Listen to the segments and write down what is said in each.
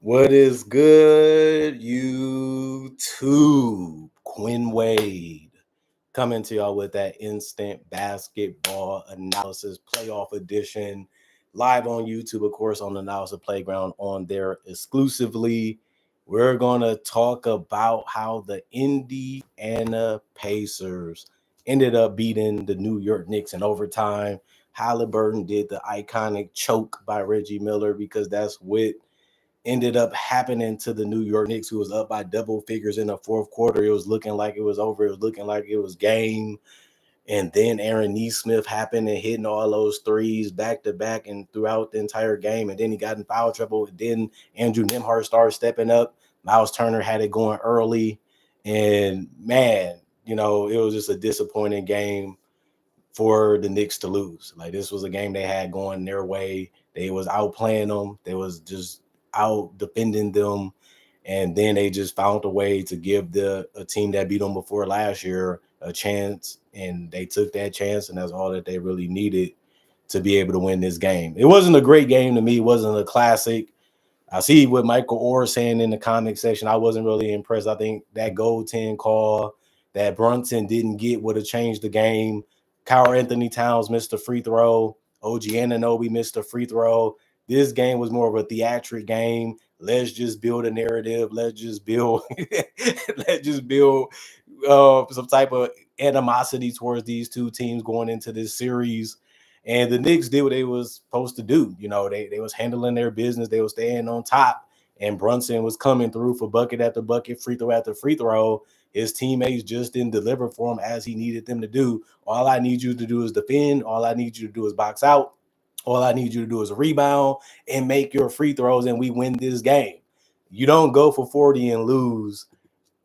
What is good, YouTube? Quinn Wade coming to y'all with that instant basketball analysis playoff edition, live on YouTube, of course, on the Analysis Playground on there exclusively. We're going to talk about how the Indiana Pacers ended up beating the New York Knicks in overtime. Halliburton did the iconic choke by Reggie Miller because that's what ended up happening to the New York Knicks, who was up by double figures in the fourth quarter. It was looking like it was over. It was looking like it was game. And then Aaron Nesmith happened and hitting all those threes back to back and throughout the entire game. And then he got in foul trouble. And then Andrew Nembhard started stepping up. Miles Turner had it going early. And man, it was just a disappointing game for the Knicks to lose. Like, this was a game they had going their way. They was outplaying them. They was just out defending them. And then they just found a way to give a team that beat them before last year a chance. And they took that chance, and that's all that they really needed to be able to win this game. It wasn't a great game to me. It wasn't a classic. I see what Michael Orr saying in the comment section. I wasn't really impressed. I think that goaltend call that Brunson didn't get would have changed the game. Kyle Anthony Towns missed a free throw. OG Anunoby missed a free throw. This game was more of a theatric game. Let's just build a narrative. Let's just build some type of animosity towards these two teams going into this series. And the Knicks did what they was supposed to do. They was handling their business. They was staying on top. And Brunson was coming through for bucket after bucket, free throw after free throw. His teammates just didn't deliver for him as he needed them to do. All I need you to do is defend. All I need you to do is box out. All I need you to do is rebound and make your free throws, and we win this game. You don't go for 40 and lose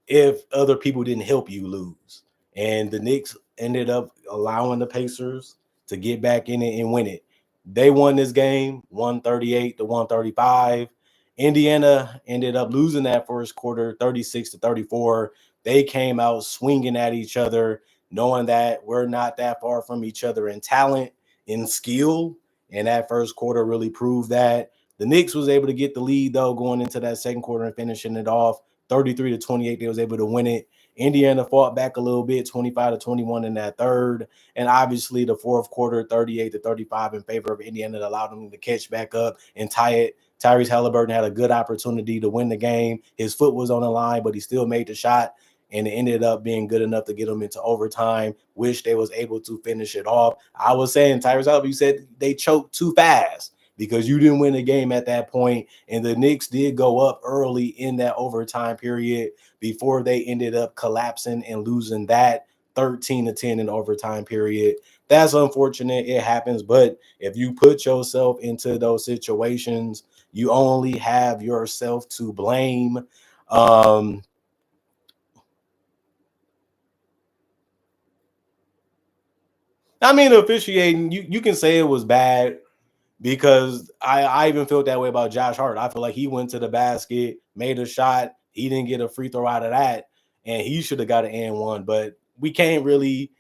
if other people didn't help you lose. And the Knicks ended up allowing the Pacers to get back in it and win it. They won this game 138-135. Indiana ended up losing that first quarter 36-34. They came out swinging at each other, knowing that we're not that far from each other in talent, in skill. And that first quarter really proved that. The Knicks was able to get the lead, though, going into that second quarter and finishing it off 33-28. They was able to win it. Indiana fought back a little bit, 25-21 in that third. And obviously the fourth quarter, 38-35 in favor of Indiana, that allowed them to catch back up and tie it. Tyrese Halliburton had a good opportunity to win the game. His foot was on the line, but he still made the shot. And it ended up being good enough to get them into overtime. Wish they was able to finish it off. I was saying, Tyrese Halliburton, you said they choked too fast because you didn't win the game at that point. And the Knicks did go up early in that overtime period before they ended up collapsing and losing that 13-10 in the overtime period. That's unfortunate. It happens. But if you put yourself into those situations, you only have yourself to blame. Officiating, you can say it was bad because I even felt that way about Josh Hart. I feel like he went to the basket, made a shot. He didn't get a free throw out of that, and he should have got an and one. But we can't really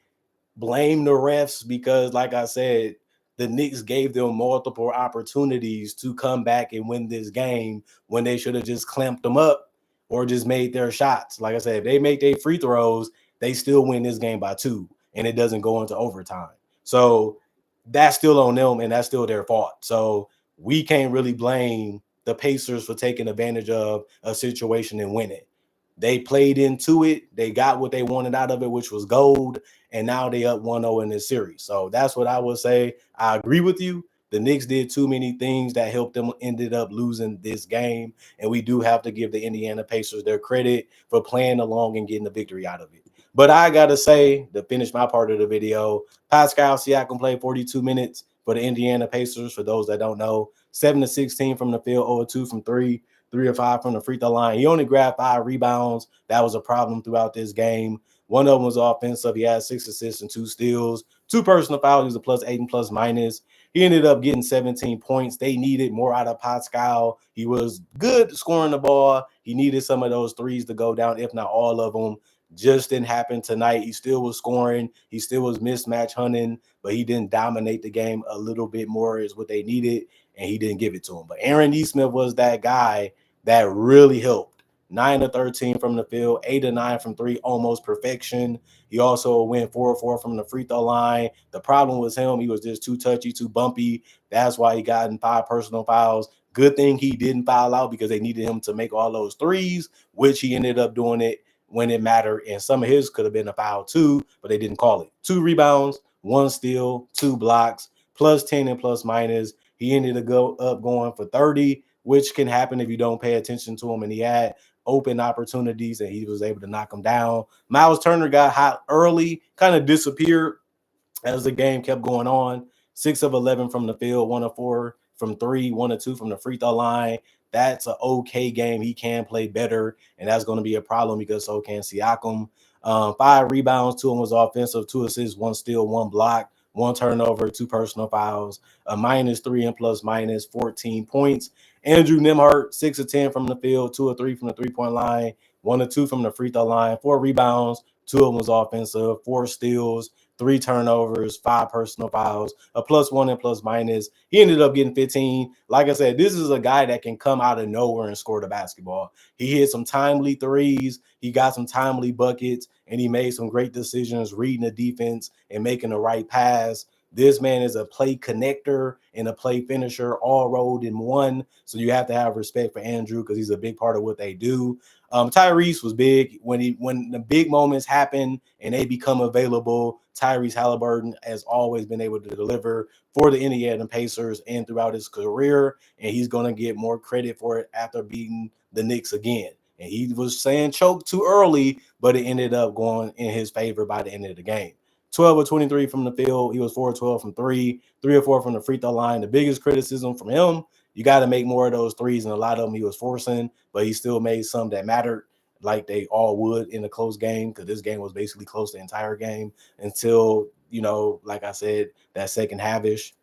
blame the refs because, like I said, the Knicks gave them multiple opportunities to come back and win this game when they should have just clamped them up or just made their shots. Like I said, if they make their free throws, they still win this game by 2, and it doesn't go into overtime. So that's still on them, and that's still their fault. So we can't really blame the Pacers for taking advantage of a situation and winning. They played into it. They got what they wanted out of it, which was gold. And now they up 1-0 in this series. So that's what I would say. I agree with you. The Knicks did too many things that helped them ended up losing this game. And we do have to give the Indiana Pacers their credit for playing along and getting the victory out of it. But I got to say, to finish my part of the video, Pascal Siakam played 42 minutes for the Indiana Pacers. For those that don't know, 7-16 from the field, 0-2 from 3. 3 or 5 from the free throw line. He only grabbed 5 rebounds. That was a problem throughout this game. One of them was offensive. He had 6 assists and 2 steals. 2 personal fouls. He was a +8 and +. He ended up getting 17 points. They needed more out of Pascal. He was good scoring the ball. He needed some of those threes to go down, if not all of them. Just didn't happen tonight. He still was scoring. He still was mismatch hunting, but he didn't dominate the game a little bit more is what they needed, and he didn't give it to him. But Aaron Nesmith was that guy that really helped. 9 to 13 from the field, 8 to 9 from three, almost perfection. He also went 4 4 from the free throw line. The problem was him. He was just too touchy, too bumpy. That's why he got in 5 personal fouls. Good thing he didn't foul out because they needed him to make all those threes, which he ended up doing it when it mattered. And some of his could have been a foul too, but they didn't call it. 2 rebounds, 1 steal, 2 blocks, plus 10 and plus minus. He ended up going for 30, which can happen if you don't pay attention to him. And he had open opportunities and he was able to knock them down. Miles Turner got hot early, kind of disappeared as the game kept going on. 6 of 11 from the field, 1 of 4 from three, 1 of 2 from the free throw line. That's an okay game. He can play better, and that's going to be a problem because so can Siakam. 5 rebounds, 2 of them was offensive, 2 assists, 1 steal, 1 block, 1 turnover, 2 personal fouls, a -3 and plus minus 14 points. Andrew Nembhard, 6 of 10 from the field, 2 of 3 from the three-point line, 1 of 2 from the free throw line, 4 rebounds, 2 of them was offensive, 4 steals, 3 turnovers, 5 personal fouls, a +1 and plus minus. He ended up getting 15. Like I said, this is a guy that can come out of nowhere and score the basketball. He hit some timely threes. He got some timely buckets, and he made some great decisions reading the defense and making the right pass. This man is a play connector and a play finisher all rolled in one. So you have to have respect for Andrew because he's a big part of what they do. Tyrese was big when the big moments happen and they become available. Tyrese Halliburton has always been able to deliver for the Indiana Pacers and throughout his career, and he's going to get more credit for it after beating the Knicks again. And he was saying choke too early, but it ended up going in his favor by the end of the game. 12 of 23 from the field. He was 4 of 12 from three, 3 or 4 from the free throw line. The biggest criticism from him, you got to make more of those threes, and a lot of them he was forcing, but he still made some that mattered, like they all would in a close game, because this game was basically close the entire game until, like I said, that second half-ish.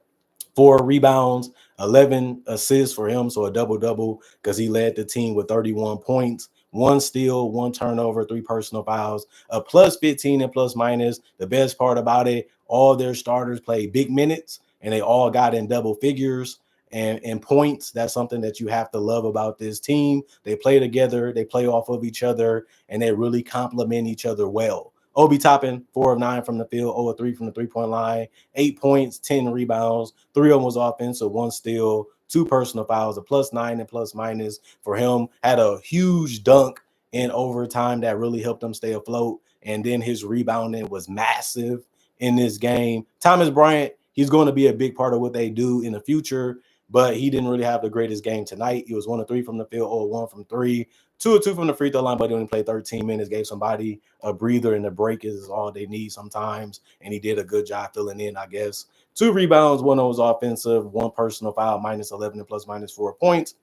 4 rebounds, 11 assists for him, so a double-double because he led the team with 31 points, 1 steal, 1 turnover, 3 personal fouls, a +15 and plus minus. The best part about it, all their starters played big minutes, and they all got in double figures and points. That's something that you have to love about this team. They play together, they play off of each other, and they really complement each other well. Obi Toppin, 4 of 9 from the field, 0 of 3 from the three-point line, 8 points, 10 rebounds, 3 of them was offensive, 1 steal, 2 personal fouls, a +9 and plus minus for him. Had a huge dunk in overtime that really helped him stay afloat. And then his rebounding was massive in this game. Thomas Bryant, he's going to be a big part of what they do in the future, but he didn't really have the greatest game tonight. He was 1 of 3 from the field, 0 of 1 from 3. 2 of 2 from the free throw line, but he only played 13 minutes, gave somebody a breather, and the break is all they need sometimes. And he did a good job filling in, I guess. 2 rebounds, 1 was offensive, 1 personal foul, -11 and plus minus 4 points.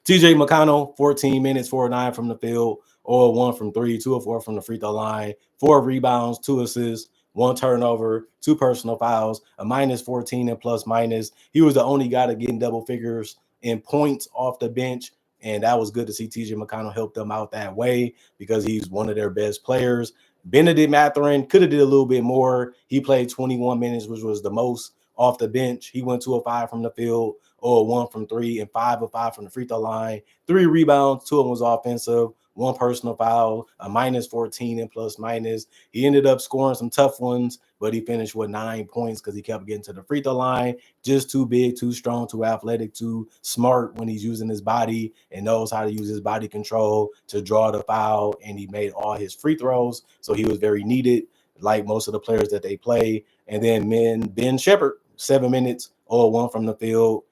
TJ McConnell, 14 minutes, 4 of 9 from the field, 0 of 1 from 3, 2 of 4 from the free throw line, 4 rebounds, 2 assists, 1 turnover, 2 personal fouls, a -14 and plus minus. He was the only guy to get in double figures in points off the bench. And that was good to see TJ McConnell help them out that way because he's one of their best players. Benedict Mathurin could have did a little bit more. He played 21 minutes, which was the most off the bench. He went 2 of 5 from the field, 0 of 1 from 3, and 5 of 5 from the free throw line. 3 rebounds, 2 of them was offensive, 1 personal foul, a -14 and plus minus. He ended up scoring some tough ones, but he finished with 9 points because he kept getting to the free throw line. Just too big, too strong, too athletic, too smart when he's using his body and knows how to use his body control to draw the foul. And he made all his free throws, so he was very needed, like most of the players that they play. And then Ben Shepherd, 7 minutes, 0 of 1 from the field.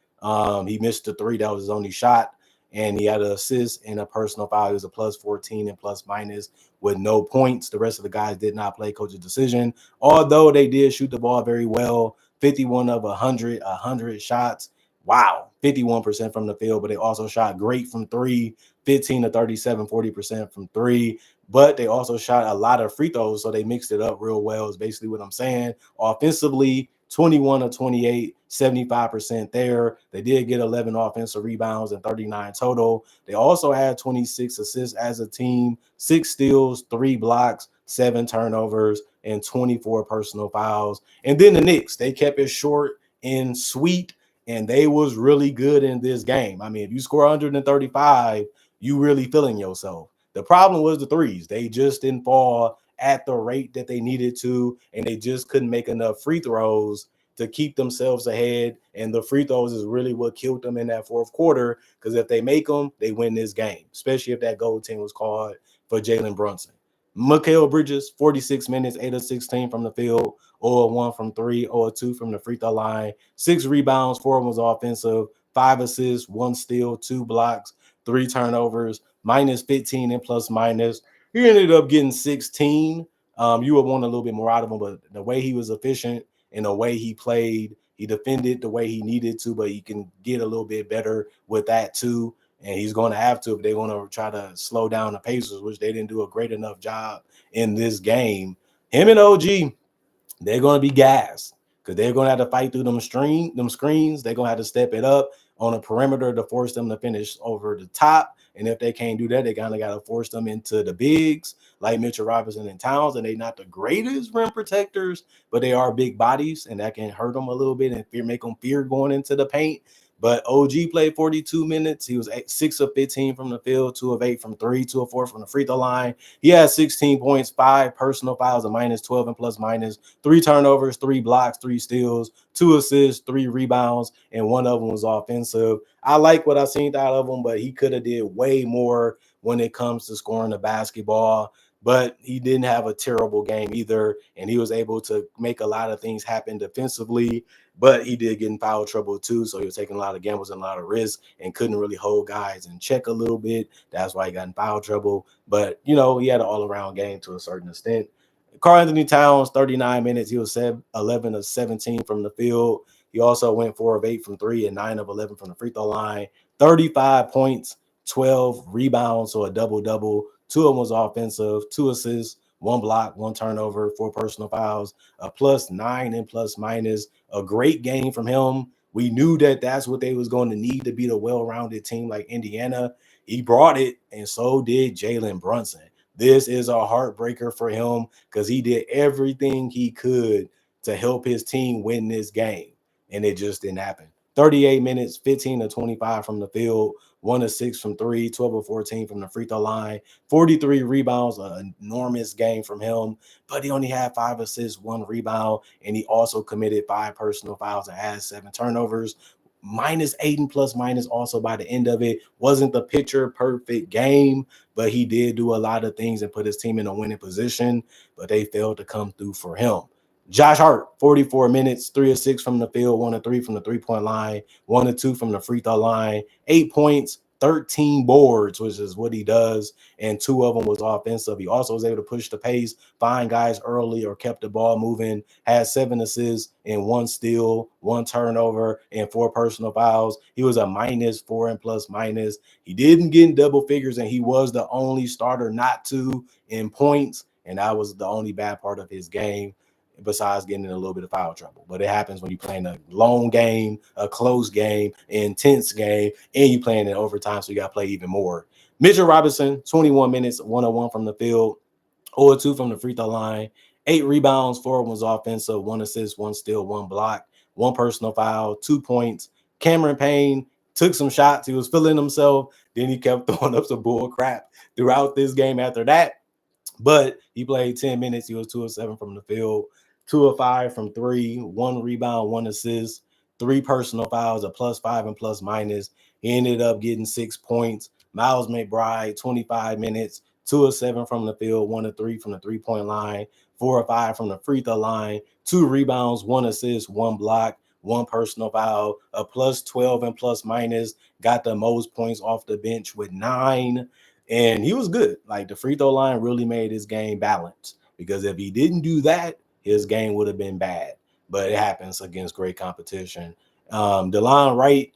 He missed the 3. That was his only shot. And he had an assist and a personal foul. He was a +14 and plus minus with no points. The rest of the guys did not play coach's decision, although they did shoot the ball very well. 51 of 100 shots. Wow, 51% from the field, but they also shot great from 3, 15 to 37, 40% from 3. But they also shot a lot of free throws, so they mixed it up real well, is basically what I'm saying. Offensively, 21 of 28, 75% there. They did get 11 offensive rebounds and 39 total. They also had 26 assists as a team, 6 steals, 3 blocks, 7 turnovers, and 24 personal fouls. And then the Knicks, they kept it short and sweet, and they was really good in this game. I mean, if you score 135, you really feeling yourself. The problem was the threes. They just didn't fall at the rate that they needed to, and they just couldn't make enough free throws to keep themselves ahead. And the free throws is really what killed them in that fourth quarter, because if they make them, they win this game, especially if that goal team was called for Jalen Brunson. Mikal Bridges, 46 minutes, 8 of 16 from the field, 0-1 from 3, 0-2 from the free throw line, 6 rebounds, 4 of them was offensive, 5 assists, 1 steal, 2 blocks, 3 turnovers, minus 15 and plus minus. He ended up getting 16. You would want a little bit more out of him, but the way he was efficient and the way he played, he defended the way he needed to, but he can get a little bit better with that too. And he's going to have to if they're going to try to slow down the Pacers, which they didn't do a great enough job in this game. Him and OG, they're going to be gassed because they're going to have to fight through them screens. They're going to have to step it up on a perimeter to force them to finish over the top. And if they can't do that, they kind of got to force them into the bigs like Mitchell Robinson and Towns. And they're not the greatest rim protectors, but they are big bodies, and that can hurt them a little bit and make them fear going into the paint. But OG played 42 minutes. He was 6 of 15 from the field, 2 of 8 from 3, 2 of 4 from the free throw line. He had 16 points, 5 personal fouls, a minus 12 and plus minus, 3 turnovers, 3 blocks, 3 steals, 2 assists, 3 rebounds, and 1 of them was offensive. I like what I seen out of him, but he could have did way more when it comes to scoring the basketball. But he didn't have a terrible game either, and he was able to make a lot of things happen defensively. But he did get in foul trouble too, so he was taking a lot of gambles and a lot of risks and couldn't really hold guys in check a little bit. That's why he got in foul trouble. But, he had an all-around game to a certain extent. Karl-Anthony Towns, 39 minutes. He was 11 of 17 from the field. He also went 4 of 8 from 3 and 9 of 11 from the free throw line. 35 points, 12 rebounds, so a double-double. 2 of them was offensive, 2 assists, 1 block, 1 turnover, 4 personal fouls, a plus 9 and plus minus. A great game from him. We knew that that's what they was going to need to beat a well-rounded team like Indiana. He brought it, and so did Jalen Brunson. This is a heartbreaker for him because he did everything he could to help his team win this game, and it just didn't happen. 38 minutes, 15 to 25 from the field, 1 of 6 from 3, 12 of 14 from the free throw line, 43 rebounds, an enormous game from him, but he only had 5 assists, 1 rebound, and he also committed 5 personal fouls and had 7 turnovers. Minus 8 and plus minus also by the end of it. Wasn't the picture perfect game, but he did do a lot of things and put his team in a winning position, but they failed to come through for him. Josh Hart, 44 minutes, 3 of 6 from the field, 1 of 3 from the three-point line, 1 of 2 from the free throw line, 8 points, 13 boards, which is what he does, and 2 of them was offensive. He also was able to push the pace, find guys early, or kept the ball moving, had 7 assists and 1 steal, 1 turnover, and 4 personal fouls. He was a minus 4 and plus minus. He didn't get in double figures, and he was the only starter not to in points, and that was the only bad part of his game, besides getting in a little bit of foul trouble. But it happens when you're playing a long game, a close game, an intense game, and you're playing in overtime, so you got to play even more. Mitchell Robinson, 21 minutes, 101 from the field, 0-2 from the free throw line, 8 rebounds, 4 of them was offensive, 1 assist, 1 steal, 1 block, 1 personal foul, 2 points. Cameron Payne took some shots. He was feeling himself. Then he kept throwing up some bull crap throughout this game after that. But he played 10 minutes. He was 2 of 7 from the field, 2 of 5 from 3, 1 rebound, 1 assist, 3 personal fouls, a plus 5 and plus minus. He ended up getting 6 points. Miles McBride, 25 minutes, 2 of 7 from the field, 1 of 3 from the three-point line, 4 of 5 from the free throw line, 2 rebounds, 1 assist, 1 block, 1 personal foul, a plus 12 and plus minus. Got the most points off the bench with 9. And he was good. Like, the free throw line really made his game balanced, because if he didn't do that, his game would have been bad. But it happens against great competition. DeLon Wright,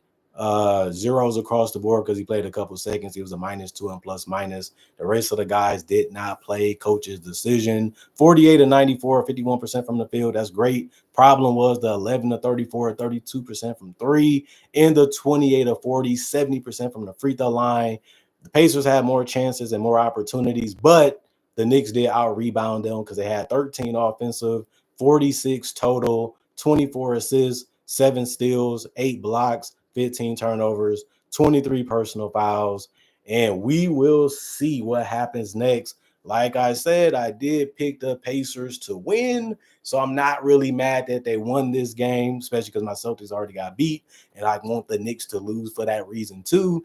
zeros across the board because he played a couple seconds. He was a minus 2 and plus minus. The rest of the guys did not play. Coach's decision. 48 to 94, 51% from the field. That's great. Problem was the 11 to 34, 32% from 3, and the 28 to 40, 70% from the free throw line. The Pacers had more chances and more opportunities, but the Knicks did out-rebound them because they had 13 offensive, 46 total, 24 assists, 7 steals, 8 blocks, 15 turnovers, 23 personal fouls. And we will see what happens next. Like I said, I did pick the Pacers to win. So I'm not really mad that they won this game, especially because my Celtics already got beat. And I want the Knicks to lose for that reason too.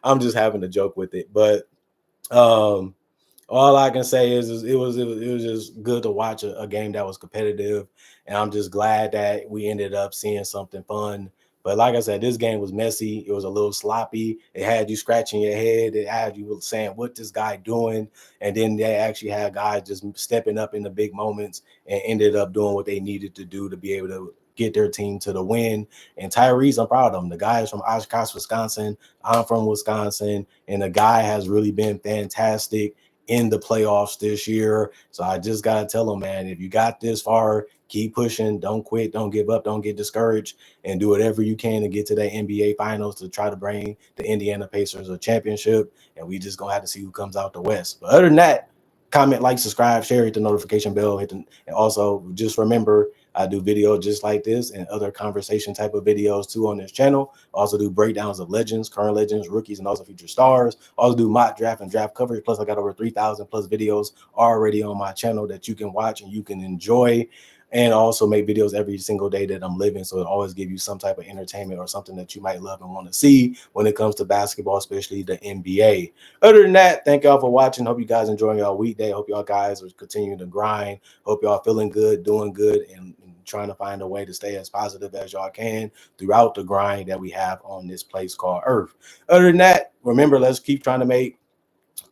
I'm just having a joke with it. But um all I can say is it was just good to watch a game that was competitive, and I'm just glad that we ended up seeing something fun. But like I said, this game was messy. It was a little sloppy. It had you scratching your head. It had you saying, "What this guy doing?" And then they actually had guys just stepping up in the big moments and ended up doing what they needed to do to be able to get their team to the win. And Tyrese, I'm proud of him. The guy is from Oshkosh, Wisconsin. I'm from Wisconsin, and the guy has really been fantastic in the playoffs this year. So I just got to tell them, man, if you got this far, keep pushing. Don't quit. Don't give up. Don't get discouraged, and do whatever you can to get to that NBA finals to try to bring the Indiana Pacers a championship. And we just going to have to see who comes out the West. But other than that, comment, like, subscribe, share, hit the notification bell, and also just remember, I do videos just like this and other conversation type of videos too on this channel. Also do breakdowns of legends, current legends, rookies, and also future stars. Also do mock draft and draft coverage. Plus, I got over 3,000 plus videos already on my channel that you can watch and you can enjoy. And also make videos every single day that I'm living. So it always give you some type of entertainment or something that you might love and want to see when it comes to basketball, especially the NBA. Other than that, thank y'all for watching. Hope you guys enjoying y'all weekday. Hope y'all guys are continuing to grind. Hope y'all feeling good, doing good, and trying to find a way to stay as positive as y'all can throughout the grind that we have on this place called Earth. Other than that, remember, let's keep trying to make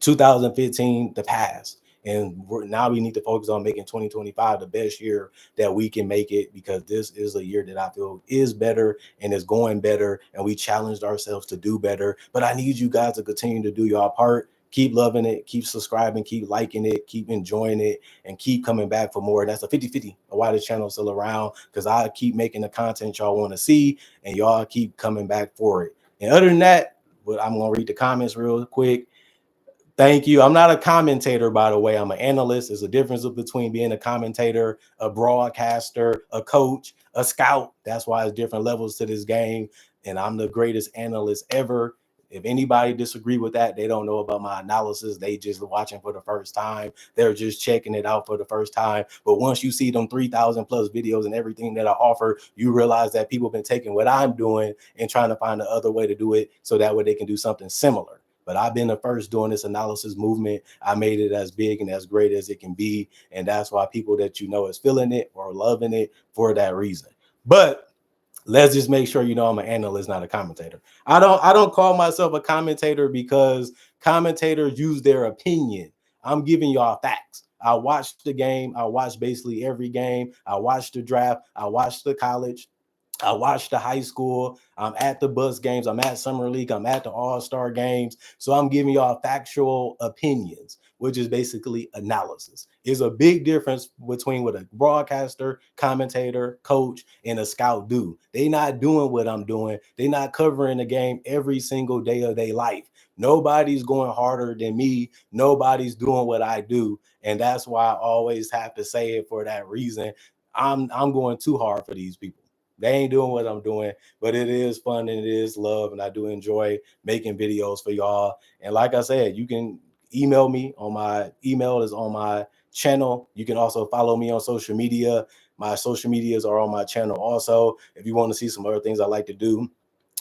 2015 the past. And now we need to focus on making 2025 the best year that we can make it, because this is a year that I feel is better and is going better. And we challenged ourselves to do better. But I need you guys to continue to do your part. Keep loving it, keep subscribing, keep liking it, keep enjoying it, and keep coming back for more. That's a 50-50 of why this channel is still around, because I keep making the content y'all want to see, and y'all keep coming back for it. And other than that, I'm going to read the comments real quick. Thank you. I'm not a commentator, by the way. I'm an analyst. There's a difference between being a commentator, a broadcaster, a coach, a scout. That's why it's different levels to this game. And I'm the greatest analyst ever. If anybody disagree with that, they don't know about my analysis. They just watching for the first time. They're just checking it out for the first time. But once you see them 3,000 plus videos and everything that I offer, you realize that people have been taking what I'm doing and trying to find the other way to do it, so that way they can do something similar. But I've been the first doing this analysis movement. I made it as big and as great as it can be. And that's why people that you know is feeling it or loving it for that reason. But let's just make sure you know I'm an analyst, not a commentator. I don't call myself a commentator because commentators use their opinion. I'm giving y'all facts. I watched the game. I watched basically every game. I watched the draft. I watched the college. I watched the high school. I'm at the bus games. I'm at Summer League. I'm at the All-Star games. So I'm giving y'all factual opinions, which is basically analysis. There's a big difference between what a broadcaster, commentator, coach, and a scout do. They not doing what I'm doing. They not covering the game every single day of their life. Nobody's going harder than me. Nobody's doing what I do. And that's why I always have to say it for that reason. I'm going too hard for these people. They ain't doing what I'm doing, but it is fun and it is love, and I do enjoy making videos for y'all. And like I said, you can email me. On my email is on my channel. You can also follow me on social media. My social medias are on my channel also, if you want to see some other things I like to do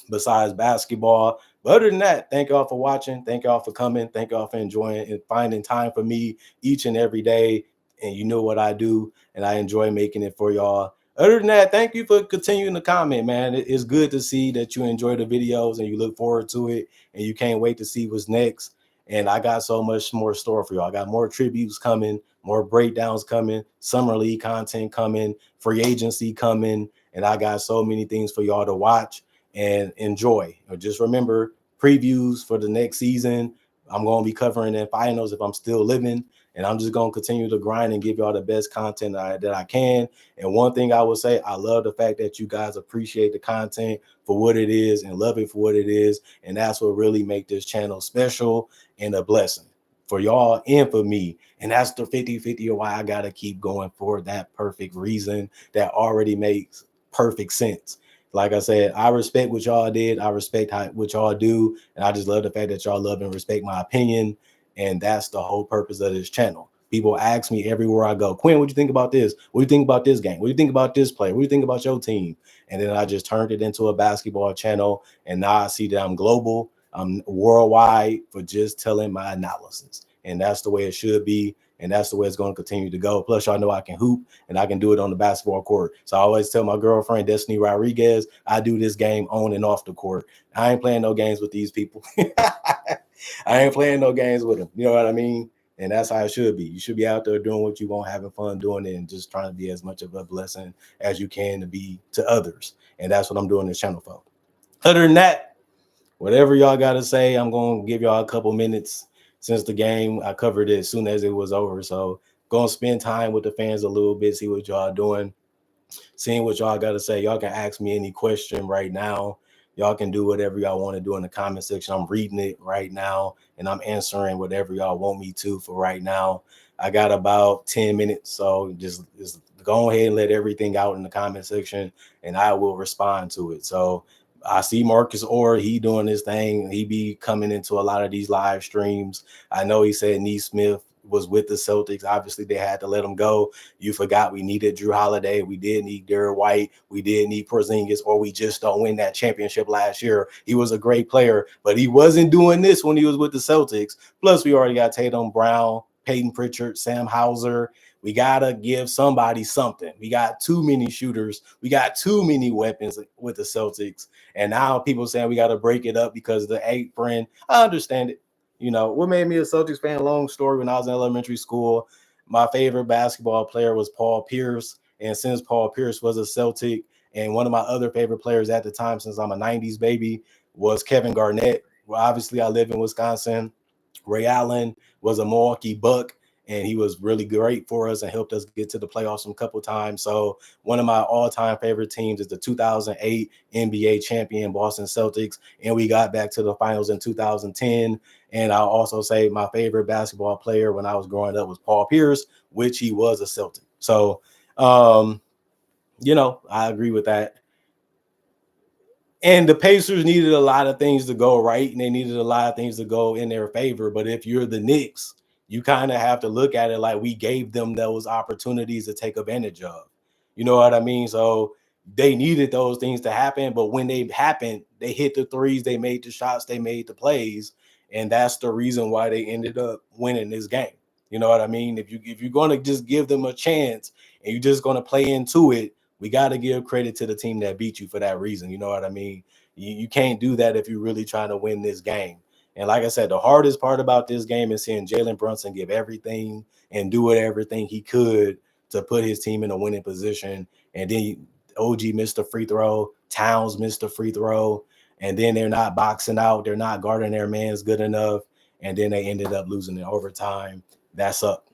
besides basketball. But other than that, thank y'all for watching. Thank y'all for coming. Thank y'all for enjoying and finding time for me each and every day. And you know what I do, and I enjoy making it for y'all. Other than that, thank you for continuing to comment, man. It's good to see that you enjoy the videos and you look forward to it, and you can't wait to see what's next. And I got so much more store for y'all. I got more tributes coming, more breakdowns coming, summer league content coming, free agency coming, and I got so many things for y'all to watch and enjoy. Just remember, previews for the next season. I'm going to be covering in finals if I'm still living, and I'm just going to continue to grind and give y'all the best content that I can. And one thing I will say, I love the fact that you guys appreciate the content for what it is and love it for what it is. And that's what really make this channel special and a blessing for y'all and for me. And that's the 50-50 of why I got to keep going for that perfect reason that already makes perfect sense. Like I said, I respect what y'all did. I respect what y'all do. And I just love the fact that y'all love and respect my opinion. And that's the whole purpose of this channel. People ask me everywhere I go, Quinn, what do you think about this? What do you think about this game? What do you think about this player? What do you think about your team? And then I just turned it into a basketball channel. And now I see that I'm global, I'm worldwide for just telling my analysis. And that's the way it should be. And that's the way it's going to continue to go. Plus, y'all know I can hoop and I can do it on the basketball court. So I always tell my girlfriend, Destiny Rodriguez, I do this game on and off the court. I ain't playing no games with these people. I ain't playing no games with them. You know what I mean? And that's how it should be. You should be out there doing what you want, having fun doing it, and just trying to be as much of a blessing as you can to be to others. And that's what I'm doing this channel for. Other than that, whatever y'all got to say, I'm going to give y'all a couple minutes since the game. I covered it as soon as it was over. So going to spend time with the fans a little bit, see what y'all doing, seeing what y'all got to say. Y'all can ask me any question right now. Y'all can do whatever y'all want to do in the comment section. I'm reading it right now, and I'm answering whatever y'all want me to for right now. I got about 10 minutes, so just go ahead and let everything out in the comment section, and I will respond to it. So I see Marcus Orr, he doing his thing. He be coming into a lot of these live streams. I know he said Neesmith was with the Celtics. Obviously, they had to let him go. You forgot we needed Drew Holiday. We did need Derrick White. We did need Porzingis, or we just don't win that championship last year. He was a great player, but he wasn't doing this when he was with the Celtics. Plus, we already got Tatum Brown, Peyton Pritchard, Sam Hauser. We got to give somebody something. We got too many shooters. We got too many weapons with the Celtics. And now people saying we got to break it up because the apron. I understand it. You know, what made me a Celtics fan, long story, when I was in elementary school, my favorite basketball player was Paul Pierce. And since Paul Pierce was a Celtic, and one of my other favorite players at the time, since I'm a 90s baby, was Kevin Garnett. Well, obviously, I live in Wisconsin. Ray Allen was a Milwaukee Buck, and he was really great for us and helped us get to the playoffs a couple times. So one of my all-time favorite teams is the 2008 NBA champion Boston Celtics, and we got back to the finals in 2010. And I'll also say my favorite basketball player when I was growing up was Paul Pierce, which he was a Celtic. So, I agree with that. And the Pacers needed a lot of things to go right, and they needed a lot of things to go in their favor. But if you're the Knicks, you kind of have to look at it like we gave them those opportunities to take advantage of. You know what I mean? So they needed those things to happen. But when they happened, they hit the threes, they made the shots, they made the plays. And that's the reason why they ended up winning this game. You know what I mean? If you're going to just give them a chance and you're just going to play into it, we got to give credit to the team that beat you for that reason. You know what I mean? You can't do that if you're really trying to win this game. And like I said, the hardest part about this game is seeing Jalen Brunson give everything and do everything he could to put his team in a winning position. And then OG missed a free throw, Towns missed a free throw, and then they're not boxing out, they're not guarding their mans good enough, and then they ended up losing in overtime. That's up.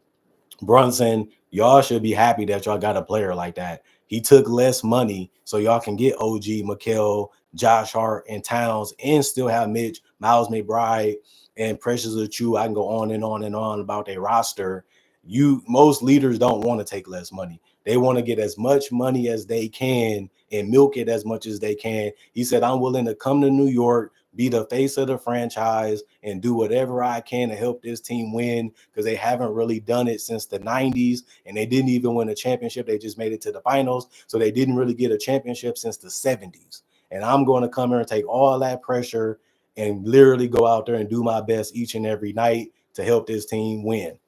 Brunson, y'all should be happy that y'all got a player like that. He took less money so y'all can get OG, McHale, Josh Hart, and Towns, and still have Mitch, Miles McBride, and Precious Achiuwa. I can go on and on and on about their roster. Most leaders don't want to take less money. They want to get as much money as they can and milk it as much as they can. He said, I'm willing to come to New York, be the face of the franchise, and do whatever I can to help this team win, because they haven't really done it since the 90s, and they didn't even win a championship. They just made it to the finals, so they didn't really get a championship since the 70s. And I'm going to come here and take all that pressure and literally go out there and do my best each and every night to help this team win.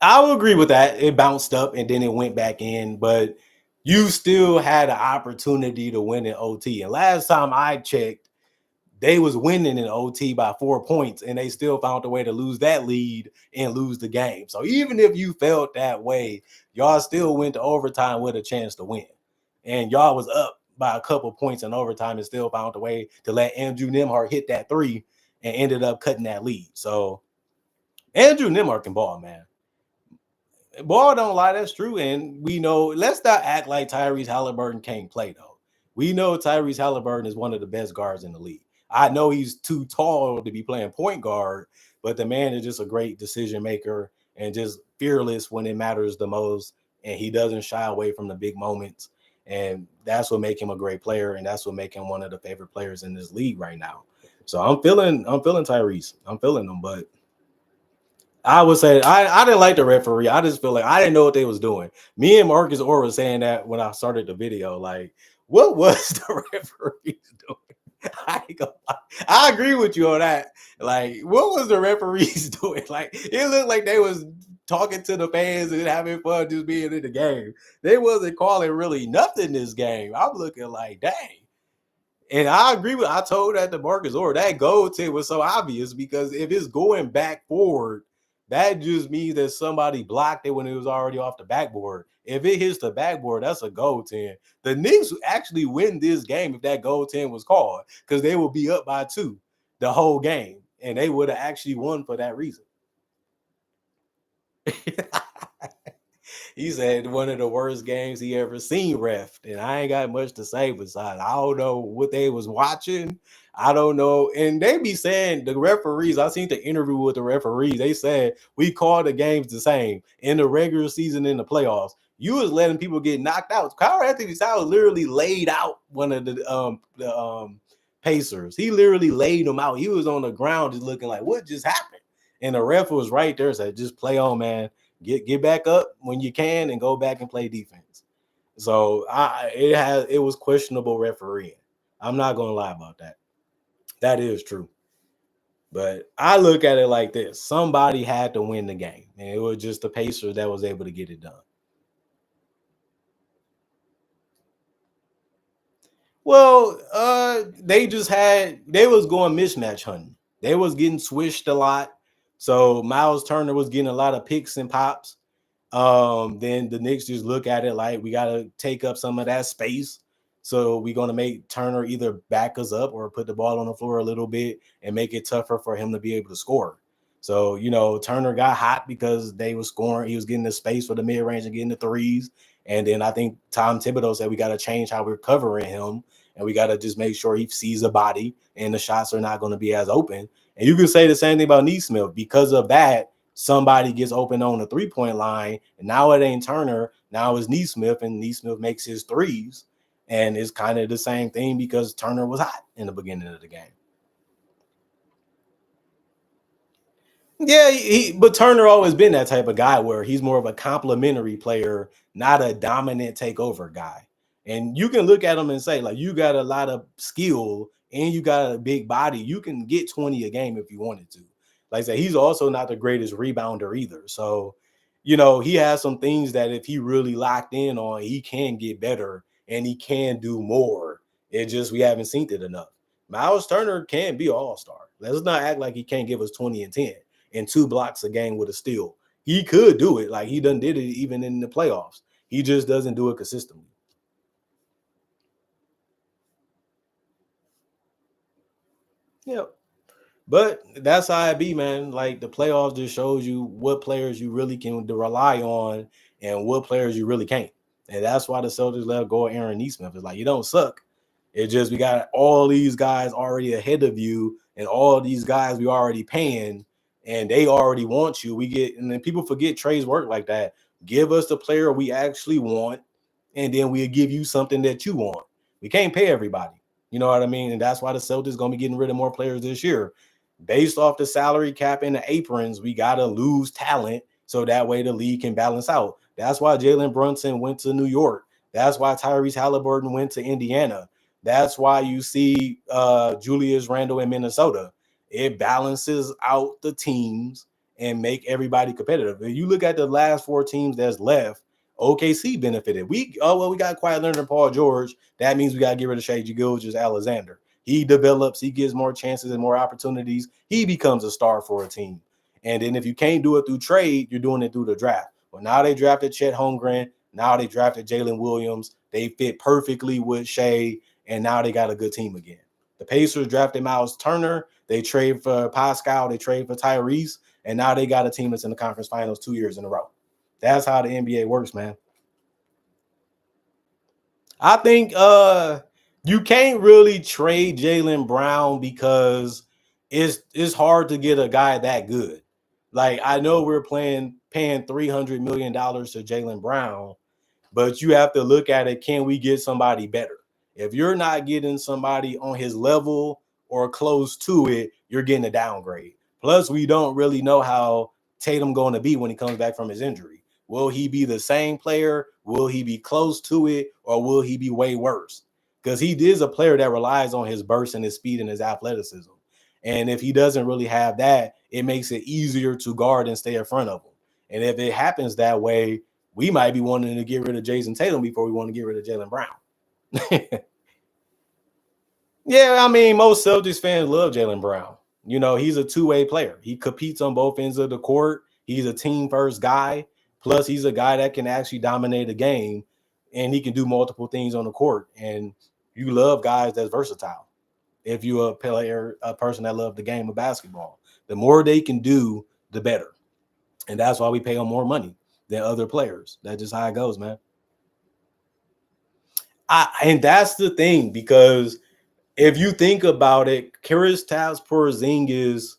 I will agree with that. It bounced up and then it went back in, but you still had an opportunity to win in OT. And last time I checked, they was winning in OT by 4 points, and they still found a way to lose that lead and lose the game. So even if you felt that way, y'all still went to overtime with a chance to win. And y'all was up by a couple points in overtime and still found a way to let Andrew Nembhard hit that three and ended up cutting that lead. So Andrew Nembhard can ball, man. Ball don't lie, that's true. And we know, let's not act like Tyrese Halliburton can't play, though. We know Tyrese Halliburton is one of the best guards in the league. I know he's too tall to be playing point guard, but the man is just a great decision maker and just fearless when it matters the most. and he doesn't shy away from the big moments. And that's what make him a great player, and that's what make him one of the favorite players in this league right now. So I'm feeling Tyrese. I'm feeling him, but I would say I didn't like the referee. I just feel like I didn't know what they was doing. Me and Marcus Orr was saying that when I started the video. Like, what was the referee doing? I agree with you on that. Like, what was the referees doing? Like, it looked like they was talking to the fans and having fun just being in the game. They wasn't calling really nothing this game. I'm looking like, dang. And I agree with I told that to Marcus Orr. That goal tip was so obvious because if it's going back forward, that just means that somebody blocked it when it was already off the backboard. If it hits the backboard, that's a goal 10. The Knicks actually win this game if that goal 10 was called, because they will be up by 2 the whole game. And they would have actually won for that reason. He said one of the worst games he ever seen ref, and I ain't got much to say besides I don't know what they was watching. I don't know, and they be saying the referees. I seen the interview with the referees. They said we call the games the same in the regular season, in the playoffs. You was letting people get knocked out. Kyle Anthony Towns literally laid out one of the Pacers. He literally laid him out. He was on the ground just looking like, what just happened? And the ref was right there, said, just play on, man. Get back up when you can and go back and play defense. So it was questionable refereeing. I'm not gonna lie about that. That is true. But I look at it like this: somebody had to win the game, and it was just the Pacers that was able to get it done. Well, they was going mismatch hunting. They was getting swished a lot. So Miles Turner was getting a lot of picks and pops. Then the Knicks just look at it like we got to take up some of that space. So we're going to make Turner either back us up or put the ball on the floor a little bit and make it tougher for him to be able to score. So, Turner got hot because they were scoring. He was getting the space for the mid range and getting the threes. And then I think Tom Thibodeau said we got to change how we're covering him, and we got to just make sure he sees a body and the shots are not going to be as open. And you can say the same thing about Neesmith. Because of that, somebody gets open on the 3-point line, and now it ain't Turner. Now it's Neesmith, and Neesmith makes his threes. And it's kind of the same thing because Turner was hot in the beginning of the game. Yeah, but Turner always been that type of guy where he's more of a complimentary player, not a dominant takeover guy. And you can look at him and say, like, you got a lot of skill and you got a big body. You can get 20 a game if you wanted to. Like I said, he's also not the greatest rebounder either. So, he has some things that if he really locked in on, he can get better and he can do more. It just we haven't seen it enough. Miles Turner can be all-star. Let's not act like he can't give us 20 and 10 and 2 blocks a game with a steal. He could do it. Like he done did it even in the playoffs. He just doesn't do it consistently. Yeah. But that's how it be, man. Like the playoffs just shows you what players you really can rely on and what players you really can't. And that's why the Celtics let go of Aaron Neesmith. It's like you don't suck. It just we got all these guys already ahead of you, and all these guys we already paying, and they already want you. We get, and then people forget trades work like that. Give us the player we actually want, and then we'll give you something that you want. We can't pay everybody. You know what I mean? And that's why the Celtics gonna be getting rid of more players this year. Based off the salary cap and the aprons, we gotta lose talent so that way the league can balance out. That's why Jalen Brunson went to New York. That's why Tyrese Halliburton went to Indiana. That's why you see Julius Randle in Minnesota. It balances out the teams and make everybody competitive. If you look at the last 4 teams that's left, OKC benefited. We got Kawhi Leonard and Paul George. That means we got to get rid of Shai Gilgeous-Alexander. He develops, he gets more chances and more opportunities. He becomes a star for a team. And then if you can't do it through trade, you're doing it through the draft. Well, now they drafted Chet Holmgren. Now they drafted Jalen Williams. They fit perfectly with Shea, and now they got a good team again. The Pacers drafted Miles Turner. They trade for Pascal. They trade for Tyrese, and now they got a team that's in the conference finals 2 years in a row. That's how the NBA works, man. I think you can't really trade Jaylen Brown because it's hard to get a guy that good. Like, I know we're paying $300 million to Jaylen Brown, but you have to look at it. Can we get somebody better? If you're not getting somebody on his level or close to it, you're getting a downgrade. Plus, we don't really know how Tatum going to be when he comes back from his injury. Will he be the same player? Will he be close to it? Or will he be way worse? Because he is a player that relies on his burst and his speed and his athleticism. And if he doesn't really have that, it makes it easier to guard and stay in front of him. And if it happens that way, we might be wanting to get rid of Jason Tatum before we want to get rid of Jaylen Brown. Yeah, I mean, most Celtics fans love Jaylen Brown. You know, he's a two-way player. He competes on both ends of the court. He's a team-first guy. Plus, he's a guy that can actually dominate a game, and he can do multiple things on the court. And you love guys that's versatile. If you're a player, a person that loves the game of basketball, the more they can do, the better. And that's why we pay them more money than other players. That's just how it goes, man. And that's the thing, because if you think about it, Kristaps Porzingis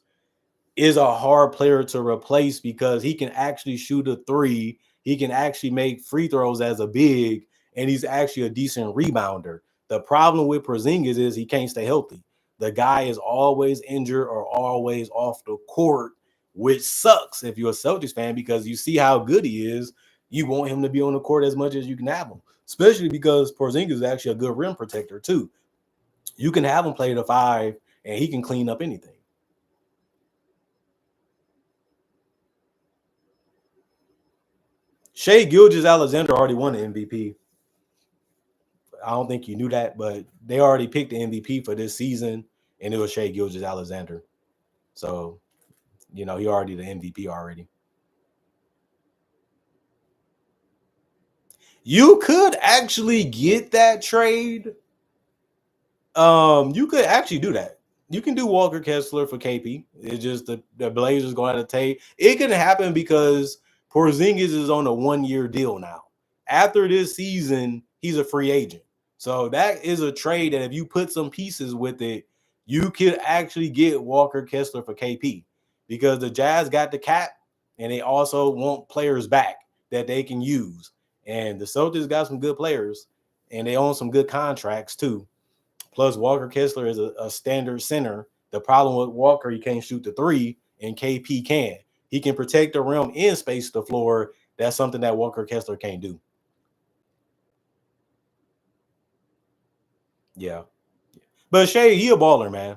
is a hard player to replace because he can actually shoot a three. He can actually make free throws as a big, and he's actually a decent rebounder. The problem with Porzingis is he can't stay healthy. The guy is always injured or always off the court, which sucks if you're a Celtics fan, because you see how good he is. You want him to be on the court as much as you can have him, especially because Porzingis is actually a good rim protector too. You can have him play the five, and he can clean up anything. Shea Gilgeous-Alexander already won the MVP. I don't think you knew that, but they already picked the MVP for this season, and it was Shea Gilgeous-Alexander. So, you know, he already the MVP already. You could actually get that trade. You could actually do that. You can do Walker Kessler for KP. It's just the Blazers going to take. It can happen because Porzingis is on a 1-year deal now. After this season, he's a free agent. So that is a trade that if you put some pieces with it, you could actually get Walker Kessler for KP, because the Jazz got the cap and they also want players back that they can use. And the Celtics got some good players and they own some good contracts too. Plus, Walker Kessler is a standard center. The problem with Walker, he can't shoot the three, and KP can. He can protect the rim and space the floor. That's something that Walker Kessler can't do. Yeah. But Shea, he a baller, man.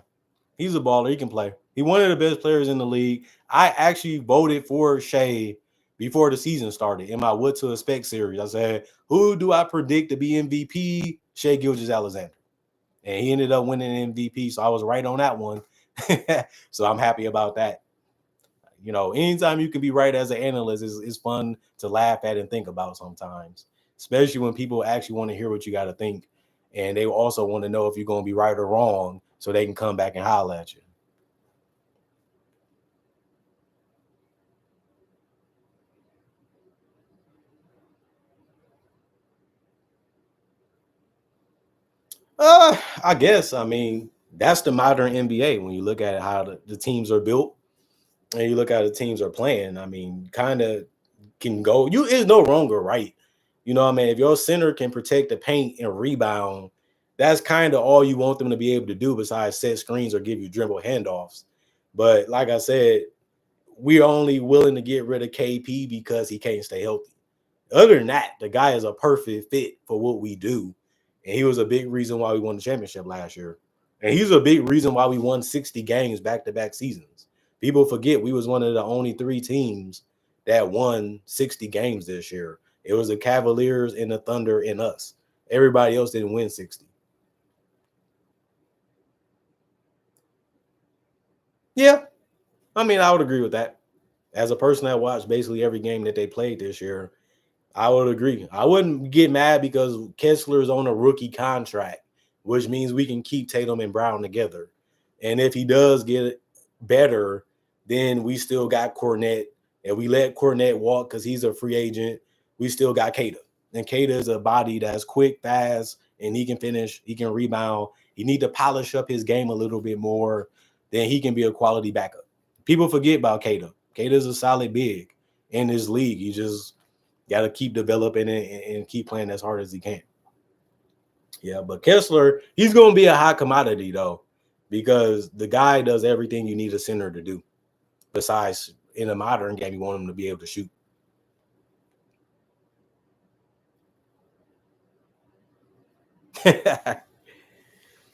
He's a baller. He can play. He's one of the best players in the league. I actually voted for Shea before the season started in my What to Expect series. I said, who do I predict to be MVP? Shea Gilgeous-Alexander. And he ended up winning MVP. So I was right on that one. So I'm happy about that. You know, anytime you can be right as an analyst is fun to laugh at and think about sometimes, especially when people actually want to hear what you got to think. And they also want to know if you're going to be right or wrong so they can come back and holler at you. I guess. I mean, that's the modern NBA when you look at how the teams are built and you look at how the teams are playing. I mean, kind of can go. You is no wrong or right. You know what I mean? If your center can protect the paint and rebound, that's kind of all you want them to be able to do besides set screens or give you dribble handoffs. But like I said, we're only willing to get rid of KP because he can't stay healthy. Other than that, the guy is a perfect fit for what we do. And he was a big reason why we won the championship last year. And he's a big reason why we won 60 games back-to-back seasons. People forget we was one of the only 3 teams that won 60 games this year. It was the Cavaliers and the Thunder and us. Everybody else didn't win 60. Yeah, I mean, I would agree with that. As a person that watched basically every game that they played this year, I would agree. I wouldn't get mad because Kessler's on a rookie contract, which means we can keep Tatum and Brown together. And if he does get better, then we still got Cornette. And we let Cornette walk because he's a free agent. We still got Kata. And Kata is a body that's quick, fast, and he can finish. He can rebound. He need to polish up his game a little bit more. Then he can be a quality backup. People forget about Kata. Cater's a solid big in this league. You just got to keep developing it and keep playing as hard as he can. Yeah, but Kessler, he's going to be a hot commodity though, because the guy does everything you need a center to do. Besides, in a modern game, you want him to be able to shoot.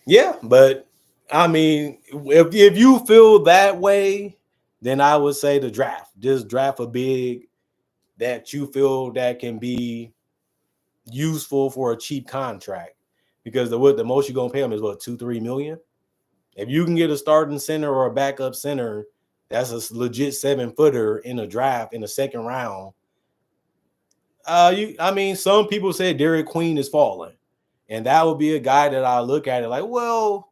Yeah, but I mean, if you feel that way, then I would say the draft. Just draft a big that you feel that can be useful for a cheap contract. Because the most you're gonna pay them is what, 2-3 million. If you can get a starting center or a backup center, that's a legit 7-footer in a draft in the second round. I mean, some people say Derek Queen is falling, and that would be a guy that I look at it like, well,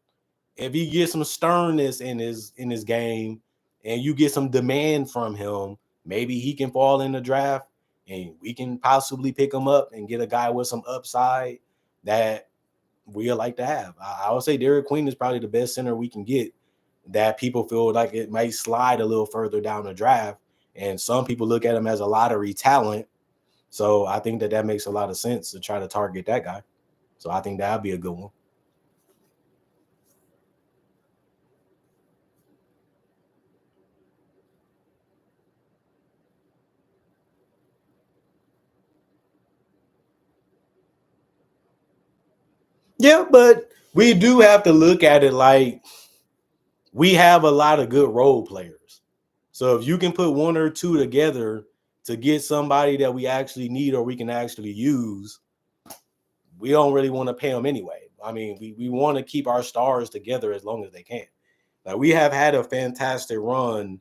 if he gets some sternness in his game, and you get some demand from him, maybe he can fall in the draft, and we can possibly pick him up and get a guy with some upside that we like to have. I would say Derek Queen is probably the best center we can get that people feel like it might slide a little further down the draft. And some people look at him as a lottery talent. So I think that makes a lot of sense to try to target that guy. So I think that'd be a good one. Yeah, but we do have to look at it like we have a lot of good role players. So if you can put one or two together to get somebody that we actually need or we can actually use, we don't really want to pay them anyway. I mean, we want to keep our stars together as long as they can. Like, we have had a fantastic run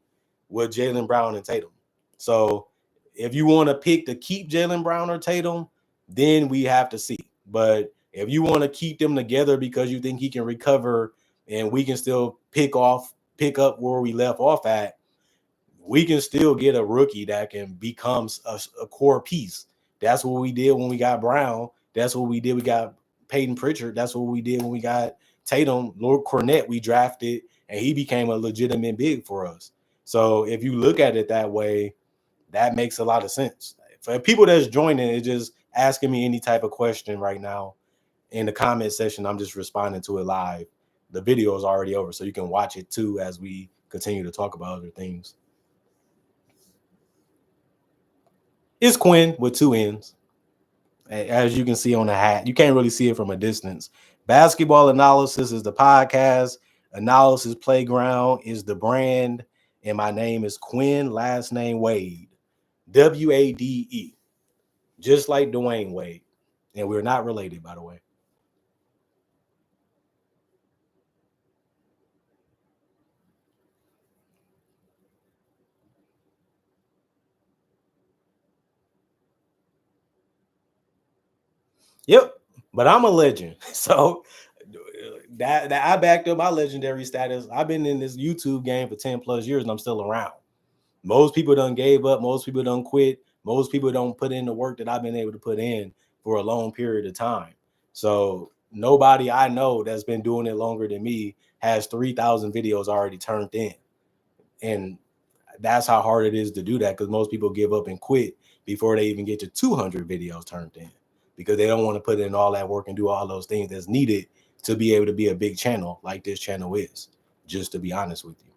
with Jaylen Brown and Tatum. So if you want to pick to keep Jaylen Brown or Tatum, then we have to see. But if you want to keep them together because you think he can recover and we can still pick up where we left off at, we can still get a rookie that can become a core piece. That's what we did when we got Brown. That's what we did. We got Peyton Pritchard. That's what we did when we got Tatum. Lord Cornette, we drafted, and he became a legitimate big for us. So if you look at it that way, that makes a lot of sense. For people that's joining, it's just asking me any type of question right now in the comment section. I'm just responding to it live. The video is already over, so you can watch it too as we continue to talk about other things. It's Quinn with two N's. As you can see on the hat, you can't really see it from a distance. Basketball Analysis is the podcast. Analysis Playground is the brand. And my name is Quinn, last name Wade. Wade. Just like Dwayne Wade. And we're not related, by the way. Yep. But I'm a legend. So that I backed up my legendary status. I've been in this YouTube game for 10 plus years and I'm still around. Most people done gave up. Most people done quit. Most people don't put in the work that I've been able to put in for a long period of time. So nobody I know that's been doing it longer than me has 3,000 videos already turned in. And that's how hard it is to do that, because most people give up and quit before they even get to 200 videos turned in, because they don't want to put in all that work and do all those things that's needed to be able to be a big channel like this channel is, just to be honest with you.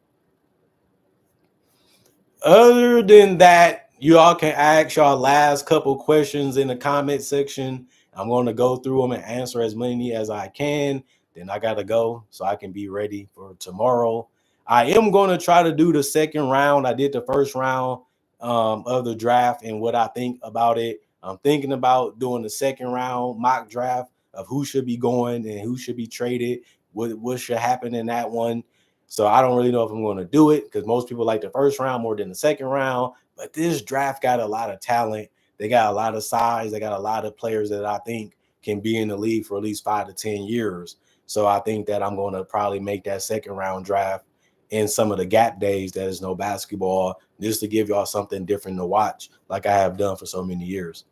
Other than that, you all can ask y'all last couple questions in the comment section. I'm going to go through them and answer as many as I can. Then I got to go so I can be ready for tomorrow. I am going to try to do the second round. I did the first round of the draft and what I think about it. I'm thinking about doing the second round mock draft of who should be going and who should be traded, what should happen in that one. So I don't really know if I'm going to do it, because most people like the first round more than the second round. But this draft got a lot of talent. They got a lot of size. They got a lot of players that I think can be in the league for at least 5 to 10 years. So I think that I'm going to probably make that second round draft in some of the gap days that is no basketball, just to give y'all something different to watch, like I have done for so many years.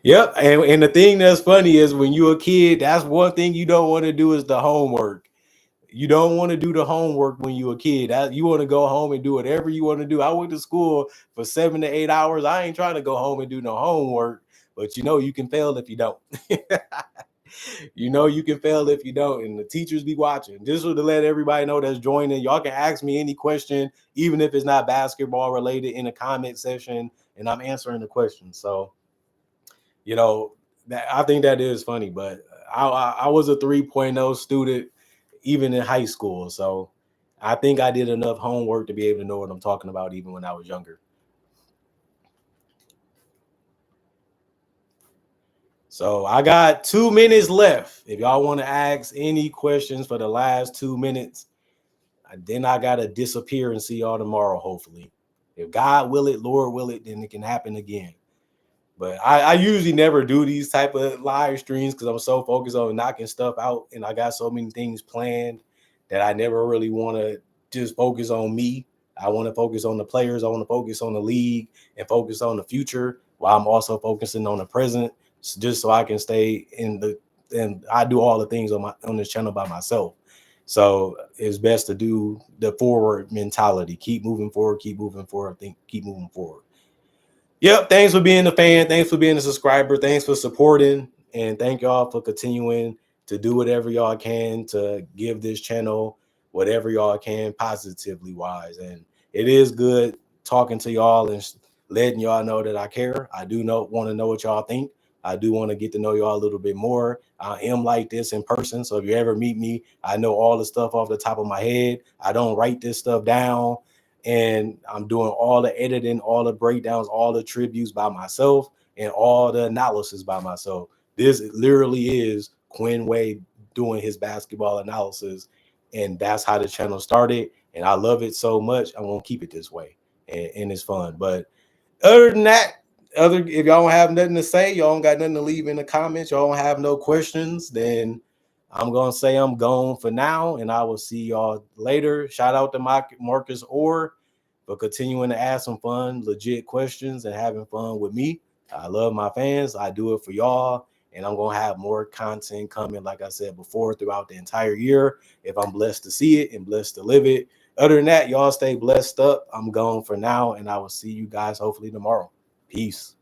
Yep. And the thing that's funny is when you're a kid, that's one thing you don't want to do is the homework. You don't want to do the homework when you're a kid. You want to go home and do whatever you want to do. I went to school for 7 to 8 hours. I ain't trying to go home and do no homework, but you can fail if you don't. You can fail if you don't, and the teachers be watching. Just to let everybody know that's joining, y'all can ask me any question, even if it's not basketball related, in the comment section, and I'm answering the question. So, that I think that is funny, but I was a 3.0 student even in high school, so I think I did enough homework to be able to know what I'm talking about even when I was younger. So I got 2 minutes left. If y'all want to ask any questions for the last 2 minutes, then I gotta disappear and see y'all tomorrow, hopefully. If God will it, Lord will it, then it can happen again. But I usually never do these type of live streams because I'm so focused on knocking stuff out, and I got so many things planned that I never really want to just focus on me. I want to focus on the players. I want to focus on the league and focus on the future while I'm also focusing on the present, just so I can stay and I do all the things on this channel by myself. So it's best to do the forward mentality. Keep moving forward, keep moving forward, keep moving forward. Yep. Thanks for being a fan. Thanks for being a subscriber. Thanks for supporting. And thank y'all for continuing to do whatever y'all can to give this channel whatever y'all can positively wise. And it is good talking to y'all and letting y'all know that I care. I do want to know what y'all think. I do want to get to know y'all a little bit more. I am like this in person. So if you ever meet me, I know all the stuff off the top of my head. I don't write this stuff down. And I'm doing all the editing, all the breakdowns, all the tributes by myself, and all the analysis by myself. This literally is Quinn Wade doing his basketball analysis, and that's how the channel started. And I love it so much. I'm gonna keep it this way, and it's fun. But other than that, if y'all don't have nothing to say, y'all don't got nothing to leave in the comments, y'all don't have no questions, then I'm gonna say I'm gone for now, and I will see y'all later. Shout out to Marcus Orr for continuing to ask some fun, legit questions and having fun with me. I love my fans. I do it for y'all, and I'm gonna have more content coming, like I said before, throughout the entire year. If I'm blessed to see it and blessed to live it. Other than that, y'all stay blessed up. I'm gone for now, and I will see you guys hopefully tomorrow. Peace.